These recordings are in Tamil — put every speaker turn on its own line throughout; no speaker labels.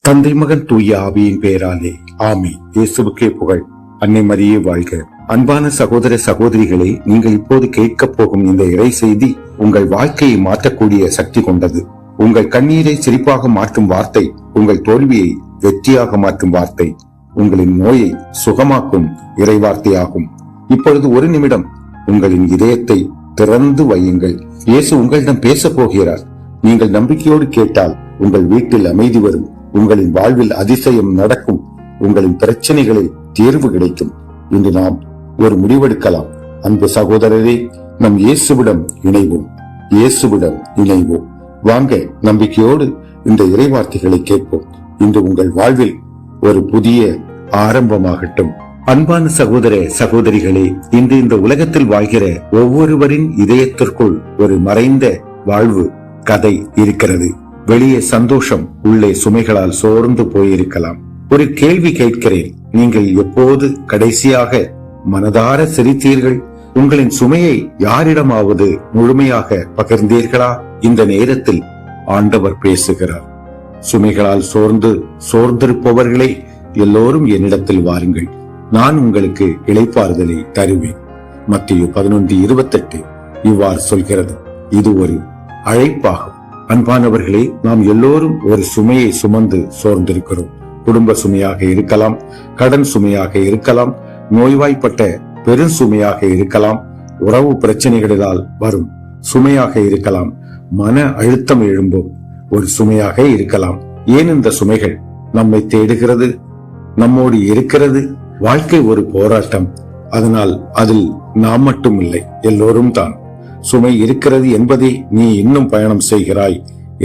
தந்தை மகன் தூய ஆவியின் பெயராலே ஆமென். இயேசுவுக்கே புகழ். அன்னை மரியே வாழ்க. அன்பான சகோதர சகோதரிகளே, நீங்கள் இப்போது கேட்கப் போகும் இந்த இறை செய்தி உங்கள் வாழ்க்கையை மாற்றக்கூடிய சக்தி கொண்டது. உங்கள் கண்ணீரை சிரிப்பாக மாற்றும் வார்த்தை, உங்கள் தோல்வியை வெற்றியாக மாற்றும் வார்த்தை, உங்களின் நோயை சுகமாக்கும் இறை வார்த்தையாகும். இப்பொழுது ஒரு நிமிடம் உங்களின் இதயத்தை திறந்து வையுங்கள். இயேசு உங்களிடம் பேச போகிறார். நீங்கள் நம்பிக்கையோடு கேட்டால் உங்கள் வீட்டில் அமைதி வரும், உங்களின் வாழ்வில் அதிசயம் நடக்கும், உங்களின் பிரச்சனைகளில் தீர்வு கிடைக்கும். இன்று நாம் ஒரு முடிவெடுக்கலாம். அன்பு சகோதரரே, நம் இயேசுவிடம் இணைவோம். இயேசுவிடம் இணைவோம். வாங்க, நம்பிக்கையோடு இந்த இறைவார்த்தைகளை கேட்போம். இன்று உங்கள் வாழ்வில் ஒரு புதிய ஆரம்பமாகட்டும். அன்பான சகோதர சகோதரிகளே, இன்று இந்த உலகத்தில் வாழ்கிற ஒவ்வொருவரின் இதயத்திற்குள் ஒரு மறைந்த வாழ்வு கதை இருக்கிறது. வெளியே சந்தோஷம், உள்ளே சுமைகளால் சோர்ந்து போயிருக்கலாம். ஒரு கேள்வி கேட்கிறேன். நீங்கள் எப்போது கடைசியாக மனதார சிரித்தீர்கள்? உங்களின் சுமையை யாரிடமாவது முழுமையாக பகிர்ந்தீர்களா? இந்த நேரத்தில் ஆண்டவர் பேசுகிறார். சுமைகளால் சோர்ந்திருப்பவர்களே, எல்லோரும் என்னிடத்தில் வாருங்கள், நான் உங்களுக்கு இளைப்பாறுதலை தருவேன். மத்தேயு 11:28 இவ்வாறு சொல்கிறது. இது ஒரு அழைப்பாகும். அன்பானவர்களே, நாம் எல்லோரும் ஒரு சுமையை சுமந்து சோர்ந்திருக்கிறோம். குடும்ப சுமையாக இருக்கலாம், கடன் சுமையாக இருக்கலாம், நோய்வாய்ப்பட்ட பெரும் சுமையாக இருக்கலாம், உறவு பிரச்சனைகளால் வரும் சுமையாக இருக்கலாம், மன அழுத்தம் எழும்பும் ஒரு சுமையாக இருக்கலாம். ஏன் இந்த சுமைகள் நம்மை தேடுகிறது, நம்மோடு இருக்கிறது? வாழ்க்கை ஒரு போராட்டம். அதனால் அதில் நாம் மட்டும் இல்லை, எல்லோரும் தான். சுமை இருக்கிறது என்பதை நீ இன்னும் பயணம் செய்கிறாய்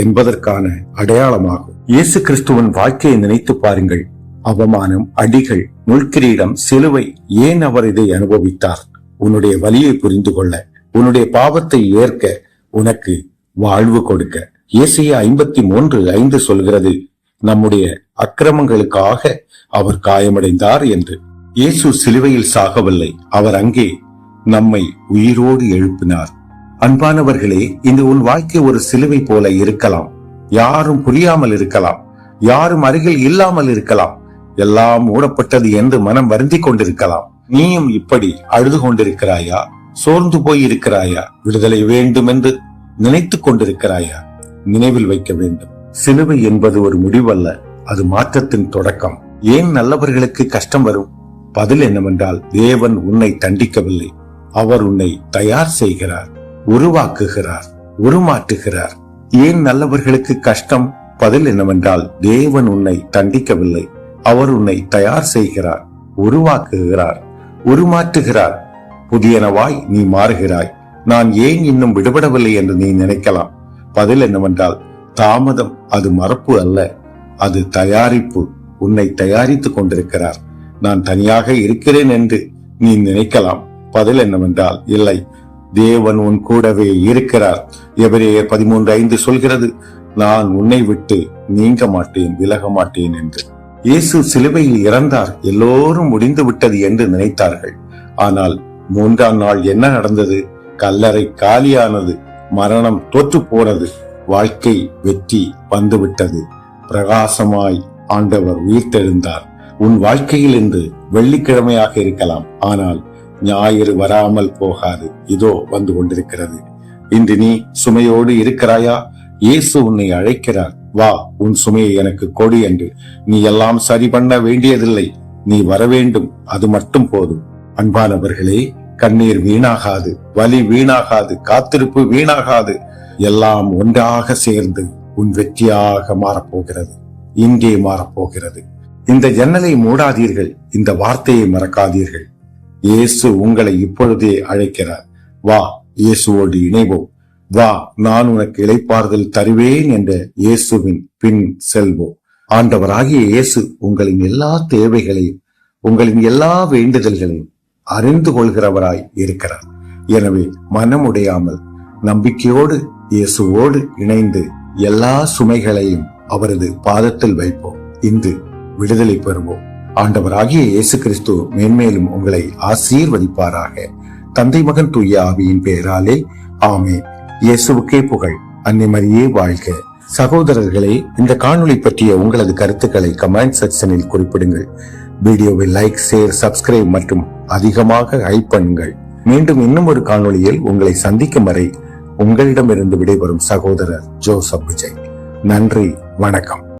என்பதற்கான அடையாளமாகும். இயேசு கிறிஸ்துவின் வாழ்க்கையை நினைத்து பாருங்கள். அவமானம், அடிகள், முள்கிரீடம், சிலுவை. ஏன் அவர் இதை அனுபவித்தார்? உன்னுடைய வலியை புரிந்து கொள்ள, உன்னுடைய பாவத்தை ஏற்க, உனக்கு வாழ்வு கொடுக்க. ஏசாயா 53:5 சொல்கிறது, நம்முடைய அக்கிரமங்களுக்காக அவர் காயமடைந்தார் என்று. இயேசு சிலுவையில் சாகவில்லை, அவர் அங்கே நம்மை உயிரோடு எழுப்பினார். அன்பானவர்களே, இந்த உன் வாழ்க்கை ஒரு சிலுவை போல இருக்கலாம். யாரும் புரியாமல் இருக்கலாம், யாரும் அருகில் இல்லாமல் இருக்கலாம், எல்லாம் மூடப்பட்டது என்று மனம் வருந்திக் கொண்டிருக்கலாம். நீயும் இப்படி அழுது கொண்டிருக்கிறாயா? சோர்ந்து போய் இருக்கிறாயா? விடுதலை வேண்டும் என்று நினைத்துக் கொண்டிருக்கிறாயா? நினைவில் வைக்க வேண்டும், சிலுவை என்பது ஒரு முடிவல்ல, அது மாற்றத்தின் தொடக்கம். ஏன் நல்லவர்களுக்கு கஷ்டம் வரும்? பதில் என்னவென்றால், தேவன் உன்னை தண்டிக்கவில்லை, அவர் உன்னை தயார் செய்கிறார், உருவாக்குகிறார், உருமாற்றுகிறார். ஏன் நல்லவர்களுக்கு கஷ்டம்? பதில் என்னவென்றால், தேவன் உன்னை தண்டிக்கவில்லை, அவர் உன்னை தயார் செய்கிறார், உருவாக்குகிறார், உருமாற்றுகிறார். புதியனவாய் நீ மாறுகிறாய். நான் ஏன் இன்னும் விடுபடவில்லை என்று நீ நினைக்கலாம். பதில் என்னவென்றால், தாமதம் அது மறப்பு அல்ல, அது தயாரிப்பு. உன்னை தயாரித்துக் கொண்டிருக்கிறார். நான் தனியாக இருக்கிறேன் என்று நீ நினைக்கலாம். பதில் என்னவென்றால், இல்லை, தேவன் உன் கூடவே இருக்கிறார். எபிரேயர் 13:5 சொல்கிறது, நான் உன்னை விட்டு நீங்க மாட்டேன், விலக மாட்டேன் என்று. இயேசு சிலுவையில் இறந்தார், எல்லோரும் முடிந்து விட்டது என்று நினைத்தார்கள். ஆனால் 3ஆம் நாள் என்ன நடந்தது? கல்லறை காலியானது, மரணம் தோற்று போனது, வாழ்க்கை வெற்றி வந்துவிட்டது. பிரகாசமாய் ஆண்டவர் உயிர்த்தெழுந்தார். உன் வாழ்க்கையில் இன்று வெள்ளிக்கிழமையாக இருக்கலாம், ஆனால் ஞாயிறு வராமல் போகாது, இதோ வந்து கொண்டிருக்கிறது. இன்று நீ சுமையோடு இருக்கிறாயா? இயேசு உன்னை அழைக்கிறார். வா, உன் சுமையை எனக்கு கொடு என்று. நீ எல்லாம் சரி பண்ண வேண்டியதில்லை, நீ வர வேண்டும், அது மட்டும் போதும். அன்பானவர்களே, கண்ணீர் வீணாகாது, வலி வீணாகாது, காத்திருப்பு வீணாகாது. எல்லாம் ஒன்றாக சேர்ந்து உன் வெற்றியாக மாறப்போகிறது. இங்கே மாறப்போகிறது. இந்த ஜன்னலை மூடாதீர்கள், இந்த வார்த்தையை மறக்காதீர்கள். இயேசு உங்களை இப்பொழுதே அழைக்கிறார். வா, இயேசுவோடு இணைவோம். வா, நான் உனக்கு இளைப்பாறுதல் தருவேன் என்ற இயேசுவின் பின் செல்வோம். ஆண்டவராகிய இயேசு உங்களின் எல்லா தேவைகளையும், உங்களின் எல்லா வேண்டுதல்களையும் அறிந்து கொள்கிறவராய் இருக்கிறார். எனவே மனமுடையாமல் நம்பிக்கையோடு இயேசுவோடு இணைந்து எல்லா சுமைகளையும் அவரது பாதத்தில் வைப்போம். இன்று விடுதலை பெறுவோம். ஆண்டவராகிய இயேசு கிறிஸ்து மேன்மேலும் உங்களை ஆசீர்வதிப்பாராக. தந்தை மகன் தூய ஆவியின் பெயராலே ஆமென். இயேசுவுக்கே புகழ். அன்னை மரியே வாழ்க. சகோதரர்களே, இந்த காணொளி பற்றிய உங்களது கருத்துக்களை கமெண்ட் செக்ஷனில் குறிப்பிடுங்கள். வீடியோவை லைக், ஷேர், சப்ஸ்கிரைப் மற்றும் அதிகமாக ஹைப் பண்ணுங்கள். மீண்டும் இன்னும் ஒரு காணொளியில் உங்களை சந்திக்கும் வரை உங்களிடமிருந்து விடைபெறும் சகோதரர் ஜோசப் விஜய். நன்றி, வணக்கம்.